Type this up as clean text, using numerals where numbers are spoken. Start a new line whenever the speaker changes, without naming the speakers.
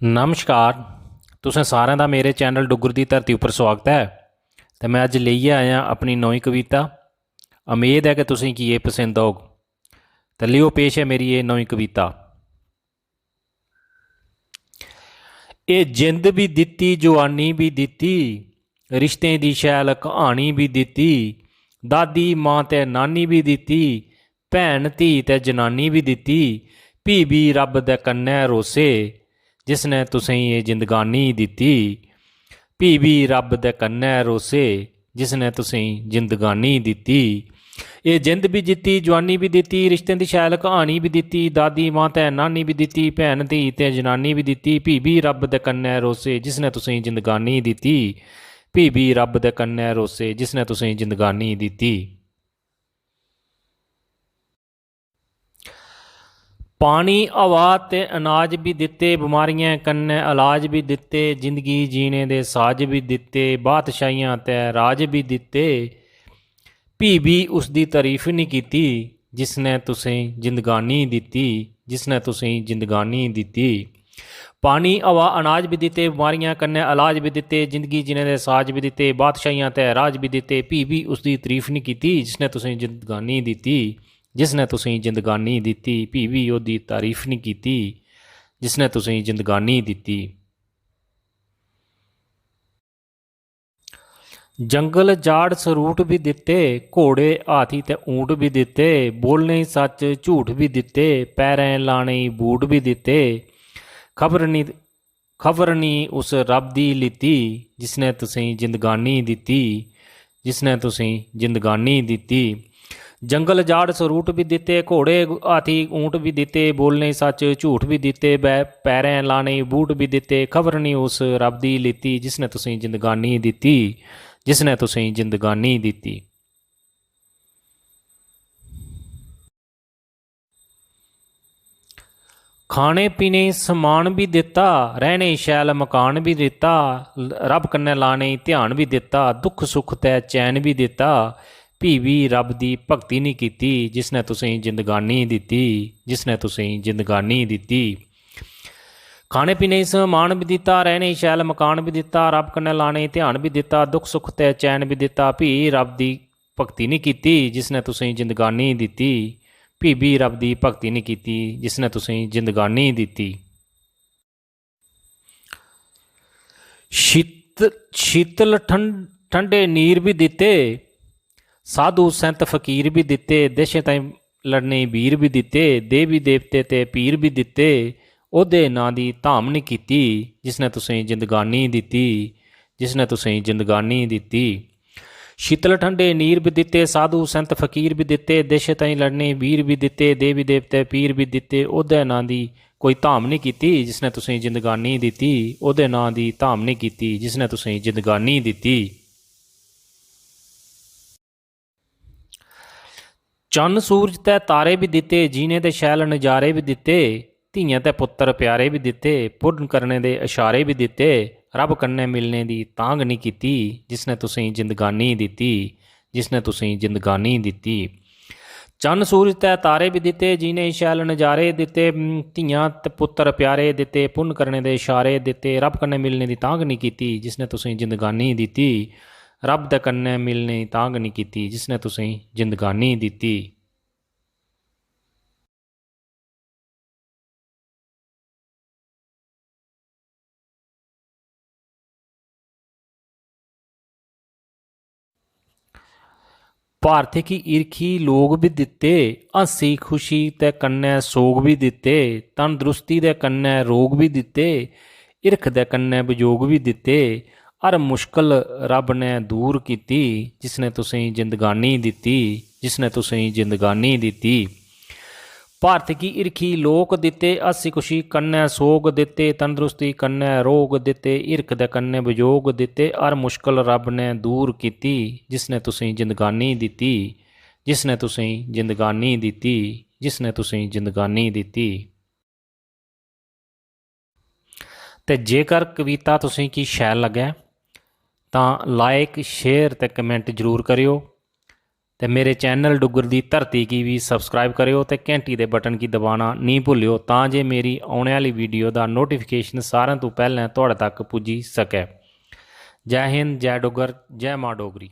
नमस्कार। तुसें सारें दा मेरे चैनल डुग्गर दी धरती उप्पर स्वागत है। तो मैं अज लेइयै आया अपनी नौवीं कविता। उम्मीद है कि तुसें गी एह् पसंद होग। तो लियो पेश है मेरी ये नौवीं कविता। एह् जिंद भी दित्ती, जवानी भी दित्ती, रिश्तें दी शैल कहानी भी दित्ती, दादी मां ते नानी भी दित्ती, भैन धी ते जनानी भी दित्ती, भी रब दे कन्नै रोसे जिसने तुसेंगी एह् जिंदगानी दित्ती, भी रब दे कन्नै रोसे जिसने तुसेंगी जिंदगानी दित्ती। एह् जिंद भी दित्ती, जवानी भी दित्ती, रिश्तें दी शैल कहानी भी दित्ती, दादी मां ते नानी भी दित्ती, भैन धी ते जनानी भी दित्ती, भी रब दे कन्नै रोसे जिसने तुसेंगी जिंदगानी दित्ती, भी रब दे कन्नै रोसे जिसने तुसेंगी जिंदगानी दित्ती। पानी हवा ते अनाज भी दित्ते, बमारियां कन्नै इलाज भी दित्ते, जिंदगी जीने दे साज भी दित्ते, बादशाहियां ते राज भी दित्ते, भी उसदी तारीफ नहीं कीती जिसने तुसें जिंदगानी दित्ती, जिसने तुसें जिंदगानी दित्ती। पानी हवा अनाज भी दित्ते, बमारियां कन्नै इलाज भी दित्ते, जिंदगी जीने दे साज भी दित्ते, बादशाहियां ते राज भी दित्ते, भी उसदी तारीफ नहीं कीती जिसने तुसें जिंदगानी दित्ती, जिसने तुसेंगी जिंदगानी दित्ती, भी ओह्दी तारीफ नहीं कीती जिसने तुसेंगी जिंदगानी दित्ती। जंगल जाड़ सरूट भी दित्ते, घोड़े हाथी ते ऊंट भी दित्ते, बोलने सच झूठ भी दित्ते, पैरें लाने बूट भी दित्ते, खबर नहीं उस रब दी लित्ती जिसने तुसेंगी जिंदगानी दित्ती, जिसने तुसेंगी जिंदगानी दित्ती। जंगल जाड़ सरूट भी दित्ते, घोड़े हाथी ऊंट भी दित्ते, बोलने सच झूठ भी दित्ते, पैरें लाने बूट भी दित्ते, खबर नहीं उस रब दी लित्ती जिसने तुसेंगी जिंदगानी दित्ती, जिसने तुसेंगी जिंदगानी दित्ती। खाने पीने समान भी दित्ता, रहने शैल मकान भी दित्ता, रब कन्नै लाने ध्यान भी दित्ता, दुख सुख ते चैन भी दित्ता, भी रब दी भगती नहीं कीती जिसने तुसेंगी जिंदगानी दित्ती, जिसने तुसेंगी जिंदगानी दित्ती। खाने पीने समान भी दित्ता, रहने शैल मकान भी दित्ता, रब कन्नै लाने ध्यान भी दित्ता, दुख सुख ते चैन भी दित्ता, भी रब दी भगती नहीं कीती जिसने तुसेंगी जिंदगानी दित्ती, भी रब दी भगती नहीं कीती जिसने तुसेंगी जिंदगानी दित्ती। शीतल ठंडे नीर भी दित्ते, साधु संत फकीर भी दित्ते, देशें ताईं लड़ने वीर भी दित्ते, देवी देवते ते पीर भी दित्ते, ओह्दे नां दी धाम नहीं कीती जिसने तुसेंगी जिंदगानी दित्ती, जिसने तुसेंगी जिंदगानी दित्ती। शीतल ठंडे नीर भी दित्ते, साधु संत फकीर भी दित्ते, देशें ताईं लड़ने वीर भी दित्ते, देवी देवते पीर भी दित्ते, ओह्दे नां दी कोई धाम नहीं कीती जिसने तुसेंगी जिंदगानी दित्ती, ओह्दे नां दी धाम नहीं कीती जिसने तुसेंगी जिंदगानी दित्ती। चन्न सूरज ते तारे भी दित्ते, जीने दे शैल नज़ारे भी दित्ते, धियां ते पुत्तर प्यारे भी दित्ते, पुन्न करने दे इशारे भी दित्ते, रब कन्नै मिलने दी तांग नहीं कीती जिसने तुसेंगी जिंदगानी दित्ती, जिसने तुसेंगी जिंदगानी दित्ती। चन्न सूरज ते तारे भी दित्ते, जीने शैल नज़ारे दित्ते, धियां ते पुत्तर प्यारे दित्ते, पुन्न करने दे इशारे दित्ते, रब कन्नै मिलने दी तांग नहीं कीती जिसने तुसेंगी जिंदगानी दित्ती, रब दे कन्नै मिलने दी तांग नहीं कीती जिसने तुसेंगी जिंदगानी दित्ती। भारत की ईरखी लोग भी दित्ते, हंसी खुशी ते कन्नै सोग भी दित्ते, तंदरुस्ती दे कन्नै रोग भी दित्ते, हिरख दे कन्नै वियोग भी दित्ते, हर मुश्कल रब ने दूर कीती जिसने तुसेंगी जिंदगानी दित्ती, जिसने तुसेंगी जिंदगानी दित्ती। भारत की ईरखी लोक दित्ते, हसी खुशी कन्नै सोग दित्ते, तंदरुस्ती कन्नै रोग दित्ते, हिरख दे कन्नै वियोग दित्ते, हर मुश्कल रब ने दूर कीती जिसने तुसेंगी जिंदगानी दित्ती, जिसने तुसेंगी जिंदगानी दित्ती, जिसने तुसेंगी जिंदगानी दित्ती। ते जेकर कविता तुसेंगी शैल लग्गे तां लाइक शेयर ते कमेंट जरूर करियो। ਤੇ ਮੇਰੇ ਚੈਨਲ ਡੁੱਗਰ ਦੀ ਧਰਤੀ ਕੀ ਵੀ ਸਬਸਕ੍ਰਾਈਬ ਕਰਿਓ ਤੇ ਘੰਟੀ ਦੇ ਬਟਨ ਕੀ ਦਬਾਉਣਾ ਨਹੀਂ ਭੁੱਲਿਓ ਤਾਂ ਜੇ ਮੇਰੀ ਆਉਣ ਵਾਲੀ ਵੀਡੀਓ ਦਾ ਨੋਟੀਫਿਕੇਸ਼ਨ ਸਾਰਿਆਂ ਤੋਂ ਪਹਿਲਾਂ ਤੁਹਾਡੇ ਤੱਕ ਪੁੱਜੀ ਸਕੇ। ਜੈ ਹਿੰਦ, ਜੈ ਡੁੱਗਰ, ਜੈ ਮਾਂ ਡੋਗਰੀ।